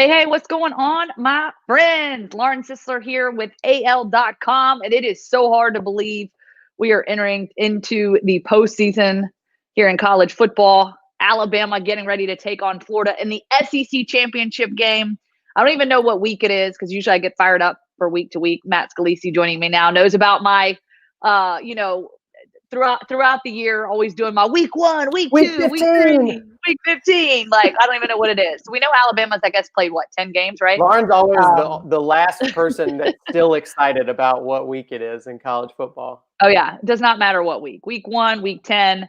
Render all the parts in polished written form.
Hey, what's going on, my friends? Lauren Sisler here with AL.com, and it is so hard to believe we are entering into the postseason here in college football. Alabama getting ready to take on Florida in the SEC championship game. I don't even know what week it is because usually I get fired up for week to week. Matt Scalisi joining me now knows about my, throughout the year, always doing my week 1, week 2, week 3, week 15. Like, I don't even know what it is. So we know Alabama's, I guess, played, 10 games, right? Lauren's always the last person that's still excited about what week it is in college football. Oh, yeah. It does not matter what week. Week 1, week 10.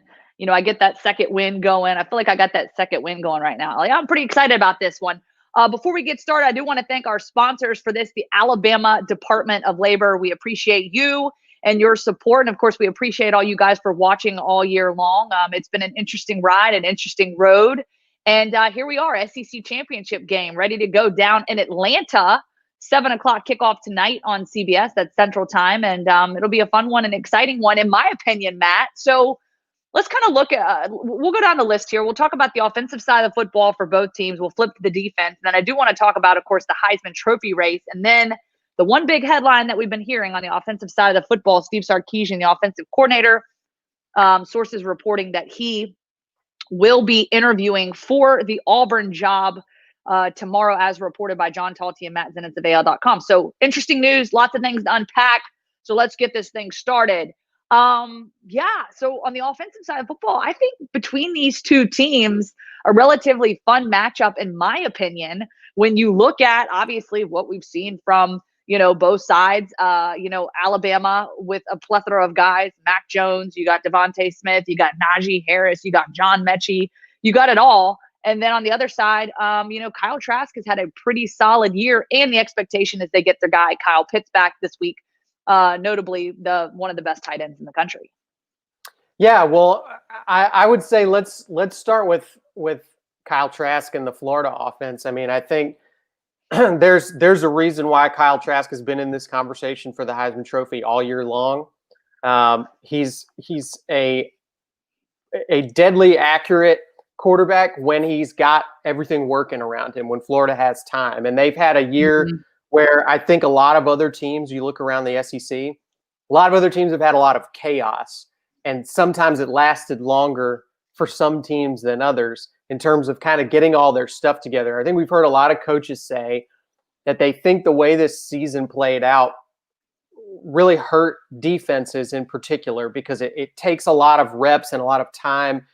I get that second win going. I feel like I got that second win going right now. Like, I'm pretty excited about this one. Before we get started, I do want to thank our sponsors for this, the Alabama Department of Labor. We appreciate you and your support. And of course, we appreciate all you guys for watching all year long. It's been an interesting ride, an interesting road. And here we are, SEC championship game, ready to go down in Atlanta. 7:00 kickoff tonight on CBS. That's Central Time. And it'll be a fun one, an exciting one, in my opinion, Matt. So let's kind of look at, we'll go down the list here. We'll talk about the offensive side of the football for both teams. We'll flip to the defense. And then I do want to talk about, of course, the Heisman Trophy race. And then the one big headline that we've been hearing on the offensive side of the football, Steve Sarkisian, the offensive coordinator, sources reporting that he will be interviewing for the Auburn job tomorrow, as reported by John Talty and Matt Zenitz of AL.com. So interesting news, lots of things to unpack. So let's get this thing started. So on the offensive side of football, I think between these two teams, a relatively fun matchup, in my opinion, when you look at obviously what we've seen from both sides. Alabama with a plethora of guys, Mac Jones, you got Devontae Smith, you got Najee Harris, you got John Mechie, you got it all. And then on the other side, Kyle Trask has had a pretty solid year, and the expectation is they get their guy Kyle Pitts back this week, notably one of the best tight ends in the country. Yeah, well, I would say let's start with Kyle Trask and the Florida offense. I mean, I think there's a reason why Kyle Trask has been in this conversation for the Heisman Trophy all year long. He's a deadly accurate quarterback when he's got everything working around him, when Florida has time. And they've had a year where I think a lot of other teams, you look around the SEC, a lot of other teams have had a lot of chaos. And sometimes it lasted longer for some teams than others in terms of kind of getting all their stuff together. I think we've heard a lot of coaches say that they think the way this season played out really hurt defenses in particular, because it takes a lot of reps and a lot of time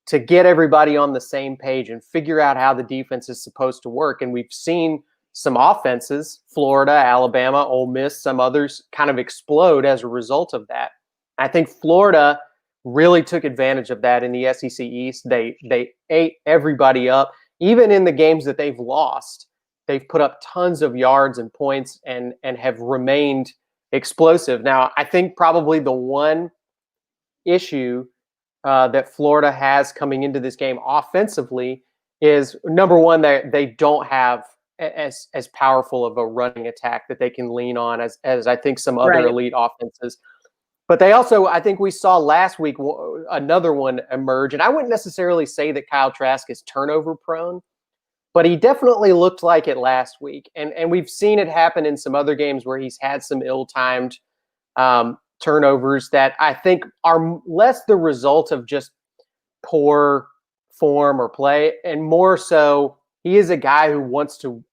to get everybody on the same page and figure out how the defense is supposed to work. And we've seen some offenses, Florida, Alabama, Ole Miss, some others, kind of explode as a result of that. I think Florida really took advantage of that in the SEC East. They ate everybody up. Even in the games that they've lost, they've put up tons of yards and points and have remained explosive. Now, I think probably the one issue that Florida has coming into this game offensively is, number one, they don't have as powerful of a running attack that they can lean on as I think some other elite offenses. But they also, I think we saw last week another one emerge. And I wouldn't necessarily say that Kyle Trask is turnover prone, but he definitely looked like it last week. And we've seen it happen in some other games where he's had some ill-timed turnovers that I think are less the result of just poor form or play, and more so he is a guy who wants to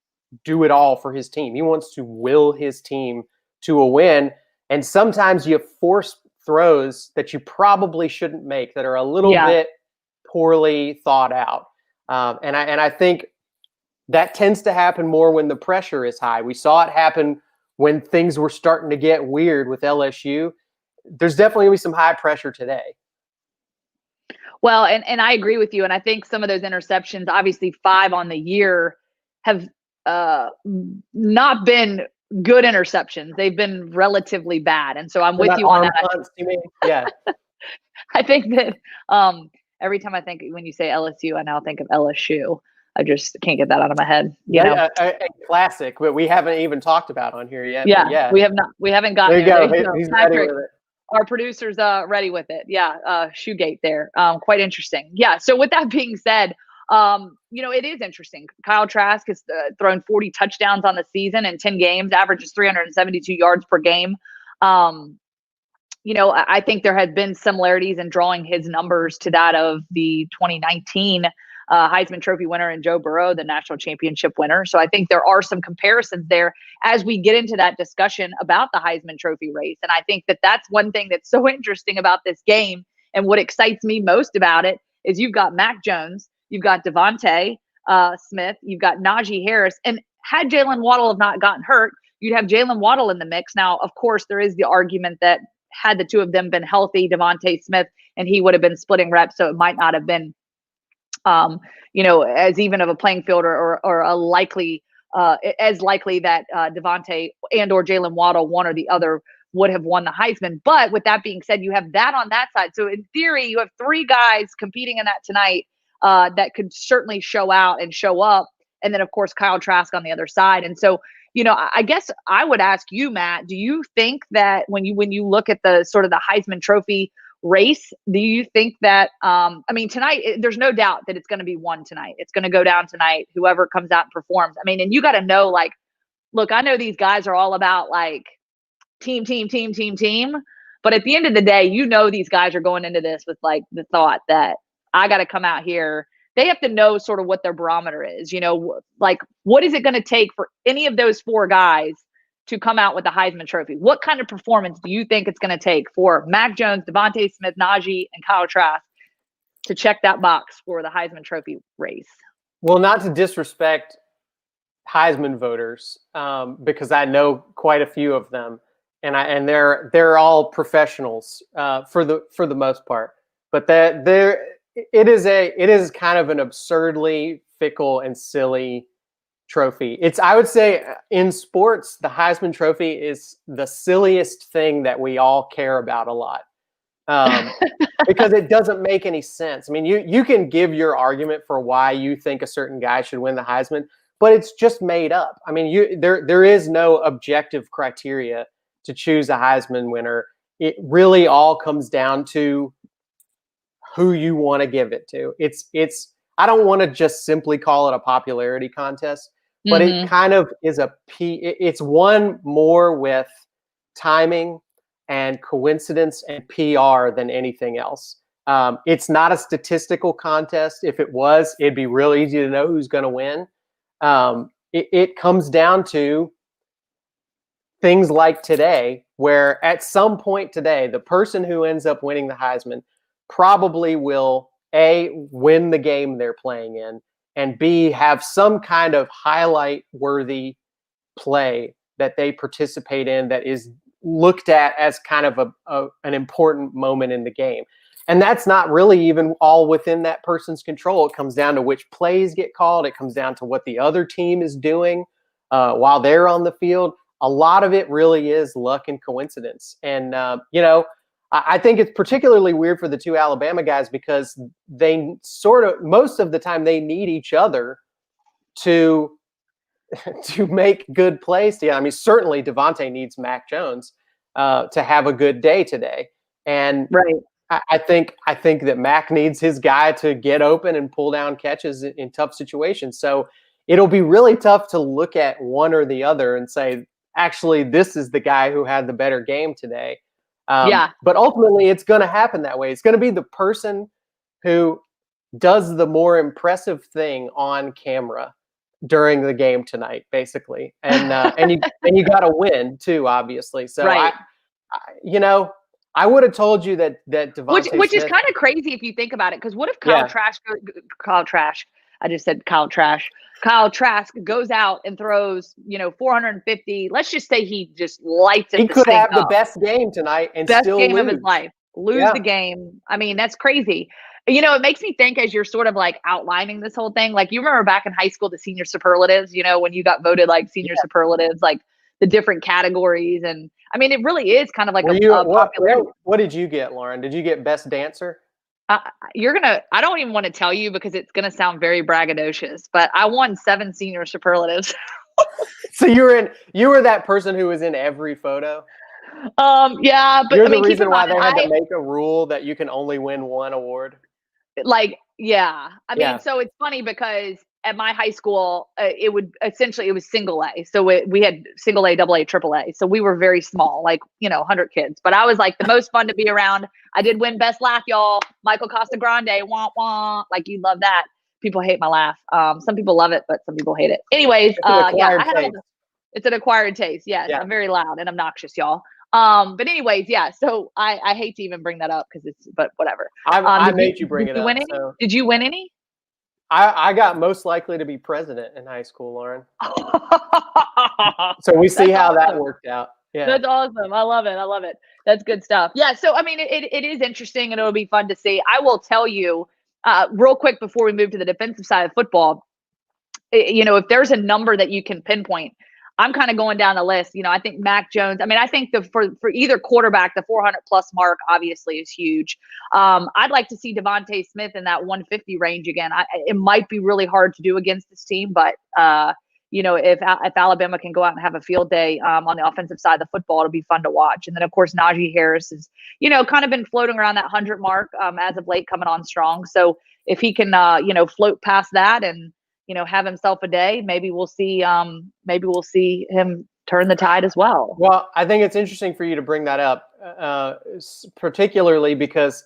do it all for his team. He wants to will his team to a win. And sometimes you force throws that you probably shouldn't make, that are a little bit poorly thought out. And I think that tends to happen more when the pressure is high. We saw it happen when things were starting to get weird with LSU. There's definitely going to be some high pressure today. Well, and I agree with you. And I think some of those interceptions, obviously 5 on the year, have not been good interceptions. They've been relatively bad. And so I'm with you on that. Punts, you mean? Yeah. I think that every time I think, when you say LSU, I now think of LSU. I just can't get that out of my head. A classic, but we haven't even talked about on here yet. Yeah, we have not. We haven't gotten there. You go. He's ready with it. Our producer's ready with it. Yeah, Shoegate there. Quite interesting. Yeah. So with that being said, It is interesting. Kyle Trask has thrown 40 touchdowns on the season in 10 games, averages 372 yards per game. I think there had been similarities in drawing his numbers to that of the 2019 Heisman Trophy winner and Joe Burrow, the national championship winner. So I think there are some comparisons there as we get into that discussion about the Heisman Trophy race. And I think that that's one thing that's so interesting about this game. And what excites me most about it is you've got Mac Jones, you've got Devontae Smith, you've got Najee Harris. And had Jalen Waddle have not gotten hurt, you'd have Jalen Waddle in the mix. Now, of course, there is the argument that had the two of them been healthy, Devontae Smith and he would have been splitting reps, so it might not have been as even of a playing field or a likely as likely that Devontae and or Jalen Waddle, one or the other, would have won the Heisman. But with that being said, you have that on that side. So in theory, you have three guys competing in that tonight that could certainly show out and show up. And then, of course, Kyle Trask on the other side. And so, I guess I would ask you, Matt, do you think that when you look at the sort of the Heisman Trophy race, do you think that tonight there's no doubt that it's going to be won tonight? It's going to go down tonight, whoever comes out and performs. And you got to know, like, look, I know these guys are all about like team, but at the end of the day, these guys are going into this with like the thought that I got to come out here. They have to know sort of what their barometer is, like what is it going to take for any of those four guys to come out with the Heisman Trophy? What kind of performance do you think it's going to take for Mac Jones, Devontae Smith, Najee, and Kyle Trask to check that box for the Heisman Trophy race? Well, not to disrespect Heisman voters, because I know quite a few of them, and they're all professionals for the most part. But it is kind of an absurdly fickle and silly trophy. I would say in sports, the Heisman Trophy is the silliest thing that we all care about a lot, because it doesn't make any sense. You can give your argument for why you think a certain guy should win the Heisman, but it's just made up. There is no objective criteria to choose a Heisman winner. It really all comes down to who you want to give it to. I don't want to just simply call it a popularity contest, but it kind of is it's one more with timing and coincidence and PR than anything else. It's not a statistical contest. If it was, it'd be real easy to know who's going to win. It comes down to things like today, where at some point today, the person who ends up winning the Heisman probably will A, win the game they're playing in, and B, have some kind of highlight-worthy play that they participate in that is looked at as kind of an important moment in the game. And that's not really even all within that person's control. It comes down to which plays get called. It comes down to what the other team is doing while they're on the field. A lot of it really is luck and coincidence. And, I think it's particularly weird for the two Alabama guys because they most of the time they need each other to make good plays. Yeah, certainly Devontae needs Mac Jones to have a good day today. And right. I think that Mac needs his guy to get open and pull down catches in tough situations. So it'll be really tough to look at one or the other and say, actually, this is the guy who had the better game today. But ultimately, it's going to happen that way. It's going to be the person who does the more impressive thing on camera during the game tonight, basically. And you got to win too, obviously. So right. I would have told you that Devontae which Smith, is kind of crazy if you think about it, because what if Kyle Trask goes out and throws 450. Let's just say he just lights it. He could have the best game tonight and still lose. Of his life, lose the game. That's crazy. It makes me think, as you're sort of like outlining this whole thing, like you remember back in high school, the senior superlatives, when you got voted like senior superlatives, like the different categories. And it really is kind of like what did you get, Lauren? Did you get best dancer? I don't even want to tell you because it's going to sound very braggadocious, but I won 7 senior superlatives. So you were that person who was in every photo? Yeah, but you're the reason why they had to make a rule that you can only win one award. Like, Yeah. I mean, Yeah. so it's funny because at my high school, it was single A. So we had single A, double A, triple A. So we were very small, like, 100 kids. But I was like the most fun to be around. I did win best laugh, y'all. Michael Costa Grande, wah, wah. Like, you love that. People hate my laugh. Some people love it, but some people hate it. Anyways, It's an acquired I had taste. it's an acquired taste. Yes, Yeah. I'm very loud and obnoxious, y'all. But anyways, yeah. So I hate to even bring that up but whatever. I made you bring it up. So Did you win any? I got most likely to be president in high school, Lauren. So we see That's how that awesome. worked out. Yeah. That's awesome. I love it. I love it. That's good stuff. Yeah. So, I mean, it is interesting and it'll be fun to see. I will tell you real quick before we move to the defensive side of football, if there's a number that you can pinpoint, I'm kind of going down the list. I think Mac Jones. I mean, I think for either quarterback, the 400 plus mark obviously is huge. I'd like to see Devontae Smith in that 150 range again. It might be really hard to do against this team, but if Alabama can go out and have a field day on the offensive side of the football, it'll be fun to watch. And then of course Najee Harris is kind of been floating around that 100 mark as of late, coming on strong. So if he can float past that and have himself a day, maybe we'll see him turn the tide as well. Well, I think it's interesting for you to bring that up, particularly because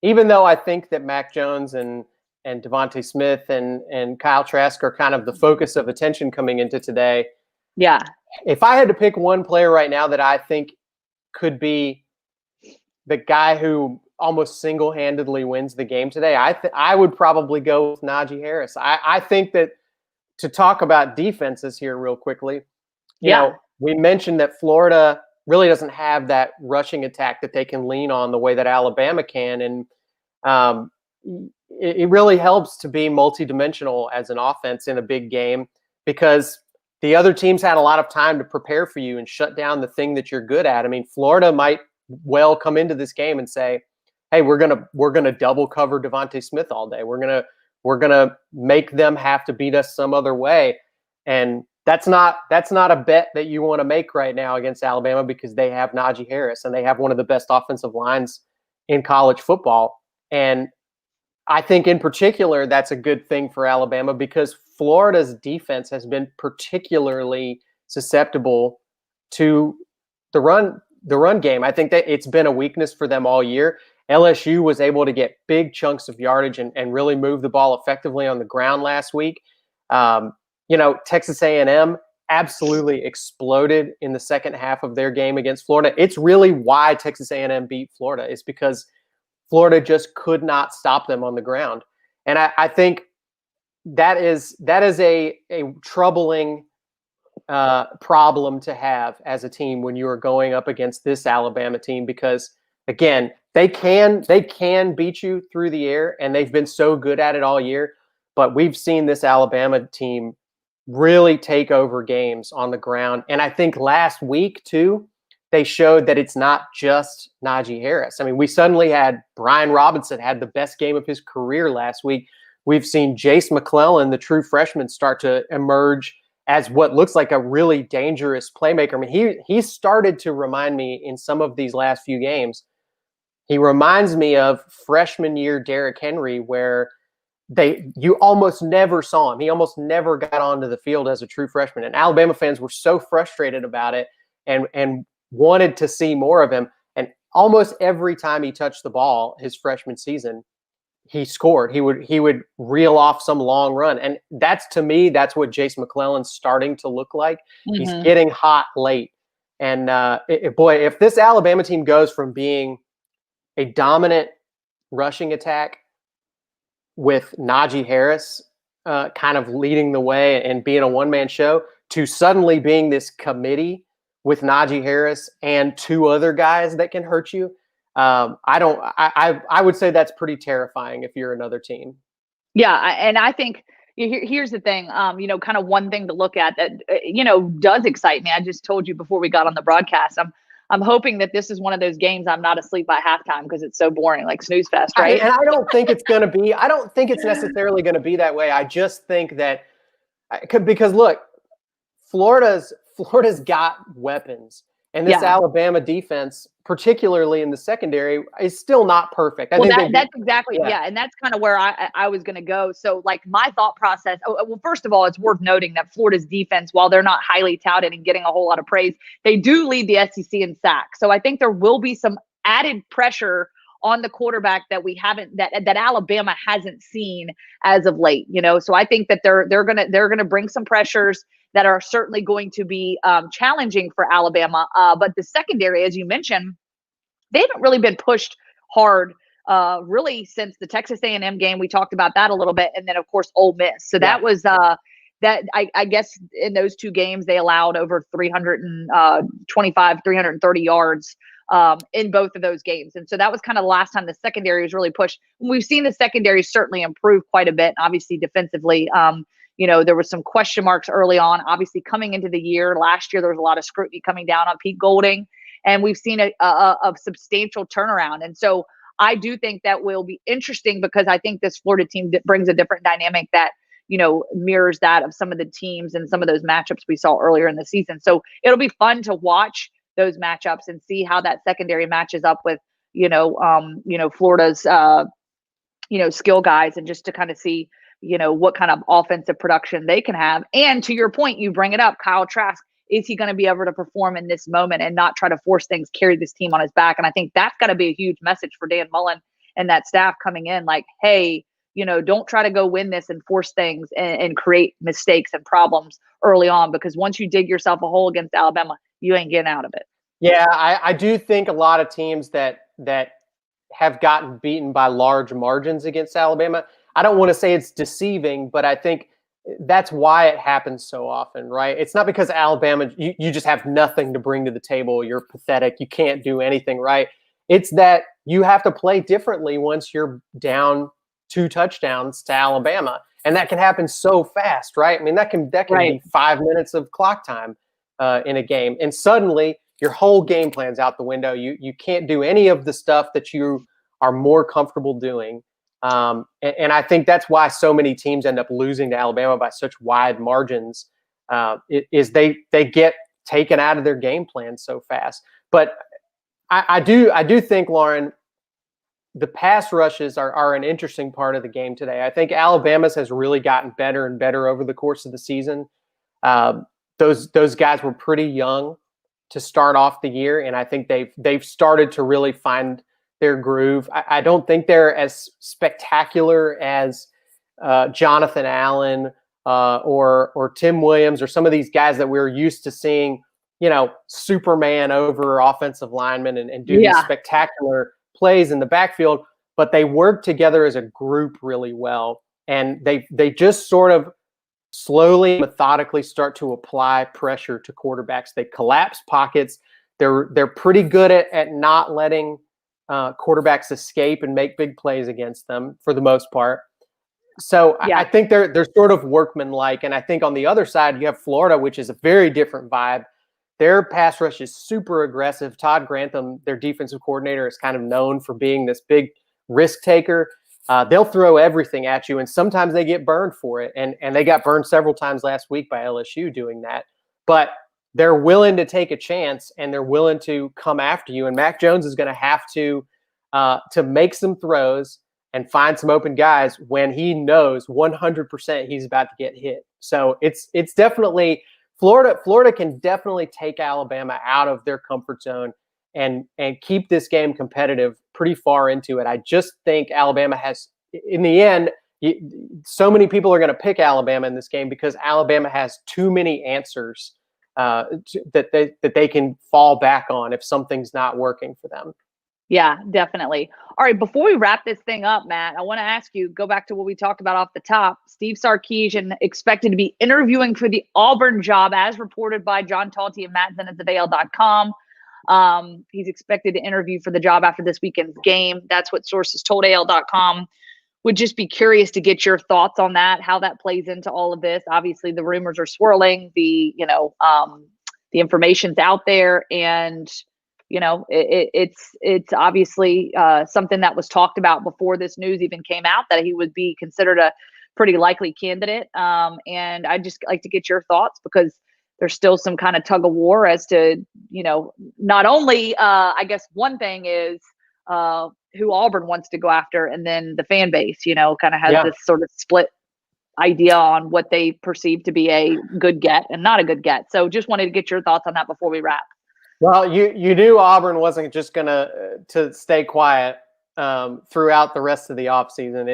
even though I think that Mac Jones and Devontae Smith and Kyle Trask are kind of the focus of attention coming into today. Yeah. If I had to pick one player right now that I think could be the guy who almost single-handedly wins the game today, I would probably go with Najee Harris. I think that, to talk about defenses here real quickly, we mentioned that Florida really doesn't have that rushing attack that they can lean on the way that Alabama can. And it really helps to be multidimensional as an offense in a big game, because the other teams had a lot of time to prepare for you and shut down the thing that you're good at. I mean, Florida might well come into this game and say, hey, we're gonna double cover Devontae Smith all day. We're gonna make them have to beat us some other way. And that's not a bet that you want to make right now against Alabama, because they have Najee Harris and they have one of the best offensive lines in college football. And I think in particular that's a good thing for Alabama, because Florida's defense has been particularly susceptible to the run game. I think that it's been a weakness for them all year. LSU was able to get big chunks of yardage and really move the ball effectively on the ground last week. Texas A&M absolutely exploded in the second half of their game against Florida. It's really why Texas A&M beat Florida. It's because Florida just could not stop them on the ground. And I think that is a troubling problem to have as a team when you are going up against this Alabama team, because again, they can beat you through the air, and they've been so good at it all year. But we've seen this Alabama team really take over games on the ground. And I think last week too, they showed that it's not just Najee Harris. I mean, we suddenly had Brian Robinson had the best game of his career last week. We've seen Jace McClellan, the true freshman, start to emerge as what looks like a really dangerous playmaker. I mean, he started to remind me in some of these last few games. He reminds me of freshman year Derrick Henry, where you almost never saw him. He almost never got onto the field as a true freshman. And Alabama fans were so frustrated about it and wanted to see more of him. And almost every time he touched the ball his freshman season, he scored. He would reel off some long run. And to me, that's what Jace McClellan's starting to look like. Mm-hmm. He's getting hot late. And if this Alabama team goes from being a dominant rushing attack with Najee Harris kind of leading the way and being a one-man show, to suddenly being this committee with Najee Harris and two other guys that can hurt you, I would say that's pretty terrifying if you're another team. Yeah, and I think here's the thing, kind of one thing to look at that, does excite me. I just told you before we got on the broadcast, I'm hoping that this is one of those games I'm not asleep by halftime because it's so boring, like snooze fest, right? And I don't think it's going to be. I don't think it's necessarily going to be that way. I just think that because look, Florida's got weapons. And this Yeah. Alabama defense, particularly in the secondary, is still not perfect. I Well, think that's exactly, yeah. yeah, and that's kind of where I was going to go. So, like, my thought process. Well, first of all, it's worth noting that Florida's defense, while they're not highly touted and getting a whole lot of praise, they do lead the SEC in sacks. So I think there will be some added pressure on the quarterback that we haven't that Alabama hasn't seen as of late. So I think that they're gonna bring some pressures that are certainly going to be challenging for Alabama. But the secondary, as you mentioned, they haven't really been pushed hard really since the Texas A&M game. We talked about that a little bit, and then of course Ole Miss. So that was that I guess in those two games they allowed over 325, 330 yards in both of those games, and so that was kind of the last time the secondary was really pushed. We've seen the secondary certainly improve quite a bit, obviously defensively. There was some question marks early on. Obviously, coming into the year, last year there was a lot of scrutiny coming down on Pete Golding, and we've seen a substantial turnaround. And so I do think that will be interesting because I think this Florida team brings a different dynamic that, mirrors that of some of the teams and some of those matchups we saw earlier in the season. So it'll be fun to watch those matchups and see how that secondary matches up with, Florida's, skill guys, and just to kind of see, what kind of offensive production they can have. And to your point, you bring it up, Kyle Trask. Is he going to be able to perform in this moment and not try to force things, carry this team on his back? And I think that's got to be a huge message for Dan Mullen and that staff coming in. Like, hey, don't try to go win this and force things and create mistakes and problems early on, because once you dig yourself a hole against Alabama, you ain't getting out of it. Yeah, I do think a lot of teams that have gotten beaten by large margins against Alabama, I don't want to say it's deceiving, but I think that's why it happens so often, right? It's not because Alabama, you just have nothing to bring to the table. You're pathetic. You can't do anything right. It's that you have to play differently once you're down 2 touchdowns to Alabama. And that can happen so fast, right? I mean, that can Right. be 5 minutes of clock time in a game. And suddenly your whole game plan's out the window. You can't do any of the stuff that you are more comfortable doing. And I think that's why so many teams end up losing to Alabama by such wide margins. Is they get taken out of their game plan so fast. But I do think, Lauren, the pass rushes are an interesting part of the game today. I think Alabama's has really gotten better and better over the course of the season. Those guys were pretty young to start off the year, and I think they've started to really find their groove. I don't think they're as spectacular as Jonathan Allen or Tim Williams or some of these guys that we're used to seeing, Superman over offensive linemen and do these spectacular plays in the backfield. But they work together as a group really well, and they just sort of slowly, methodically start to apply pressure to quarterbacks. They collapse pockets. They're pretty good at not letting quarterbacks escape and make big plays against them for the most part. So I think they're sort of workmanlike. And I think on the other side, you have Florida, which is a very different vibe. Their pass rush is super aggressive. Todd Grantham, their defensive coordinator, is kind of known for being this big risk taker. They'll throw everything at you, and sometimes they get burned for it. And they got burned several times last week by LSU doing that. But they're willing to take a chance, and they're willing to come after you. And Mac Jones is going to have to make some throws and find some open guys when he knows 100% he's about to get hit. So it's definitely Florida can definitely take Alabama out of their comfort zone and keep this game competitive pretty far into it. I just think Alabama has, in the end, so many people are going to pick Alabama in this game because Alabama has too many answers that they can fall back on if something's not working for them. Yeah, definitely. All right, before we wrap this thing up, Matt, I want to ask you, go back to what we talked about off the top. Steve Sarkisian expected to be interviewing for the Auburn job, as reported by John Talty and Matt Zenitz of AL.com. He's expected to interview for the job after this weekend's game. That's what sources told AL.com. Would just be curious to get your thoughts on that, how that plays into all of this. Obviously, the rumors are swirling, the information's out there, and it's obviously something that was talked about before this news even came out, that he would be considered a pretty likely candidate. And I'd just like to get your thoughts, because there's still some kind of tug of war as to, not only, I guess one thing is who Auburn wants to go after, and then the fan base, kind of has this sort of split idea on what they perceive to be a good get and not a good get. So just wanted to get your thoughts on that before we wrap. Well, you knew Auburn wasn't just gonna to stay quiet throughout the rest of the offseason.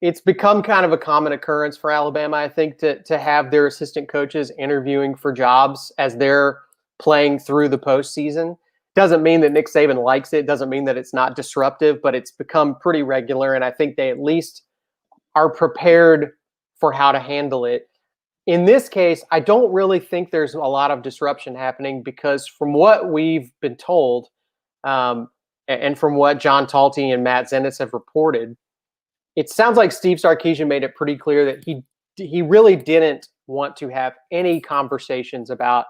It's become kind of a common occurrence for Alabama, I think, to have their assistant coaches interviewing for jobs as they're playing through the postseason. Doesn't mean that Nick Saban likes it. Doesn't mean that it's not disruptive, but it's become pretty regular, and I think they at least are prepared for how to handle it. In this case, I don't really think there's a lot of disruption happening because from what we've been told, and from what John Talty and Matt Zenitz have reported, it sounds like Steve Sarkisian made it pretty clear that he really didn't want to have any conversations about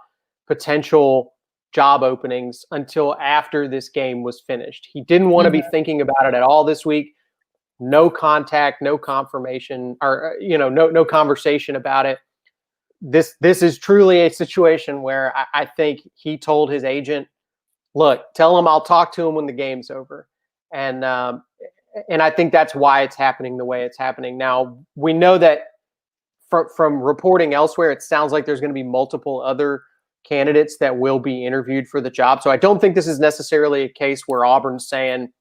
potential job openings until after this game was finished. He didn't want to be thinking about it at all this week. No contact, no confirmation, or no conversation about it. This is truly a situation where I think he told his agent, look, tell him I'll talk to him when the game's over. And I think that's why it's happening the way it's happening. Now, we know that from reporting elsewhere, it sounds like there's going to be multiple other candidates that will be interviewed for the job. So I don't think this is necessarily a case where Auburn's saying,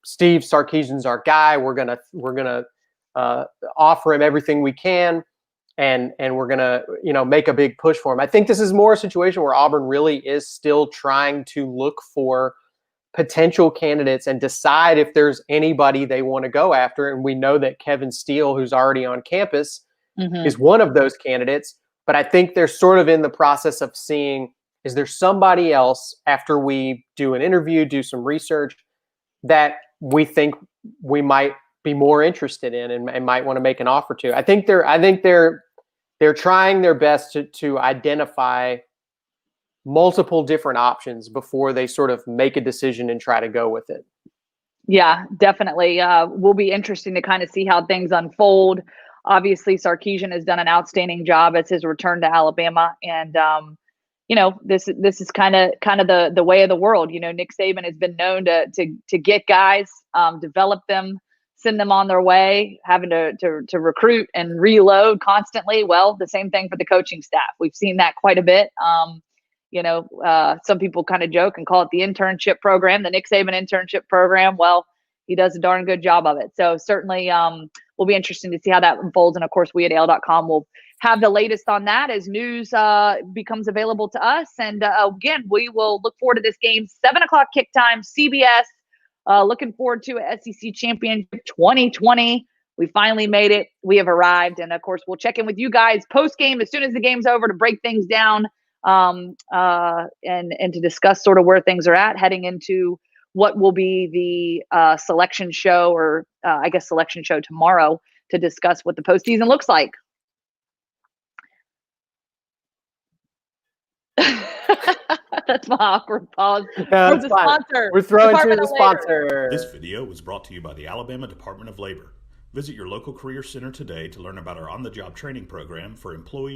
Steve Sarkisian's our guy. We're gonna offer him everything we can. And we're going to, make a big push for him. I think this is more a situation where Auburn really is still trying to look for potential candidates and decide if there's anybody they want to go after. And we know that Kevin Steele, who's already on campus, is one of those candidates. But I think they're sort of in the process of seeing, is there somebody else after we do an interview, do some research that we think we might be more interested in and might want to make an offer to. I think they're trying their best to identify multiple different options before they sort of make a decision and try to go with it. Yeah, definitely. Will be interesting to kind of see how things unfold. Obviously, Sarkisian has done an outstanding job as his return to Alabama, and this is kind of the way of the world. Nick Saban has been known to get guys, develop them, send them on their way, having to recruit and reload constantly. Well, the same thing for the coaching staff. We've seen that quite a bit. Some people kind of joke and call it the internship program, the Nick Saban internship program. Well, he does a darn good job of it. So certainly will be interesting to see how that unfolds. And of course, we at AL.com will have the latest on that as news becomes available to us. And again, we will look forward to this game, 7:00 kick time, CBS. Looking forward to a SEC Championship 2020. We finally made it. We have arrived. And, of course, we'll check in with you guys post-game as soon as the game's over to break things down and to discuss sort of where things are at heading into what will be the selection show or, selection show tomorrow to discuss what the postseason looks like. That's my awkward pause. No, the sponsor. We're throwing to the sponsor. This video was brought to you by the Alabama Department of Labor. Visit your local career center today to learn about our on-the-job training program for employees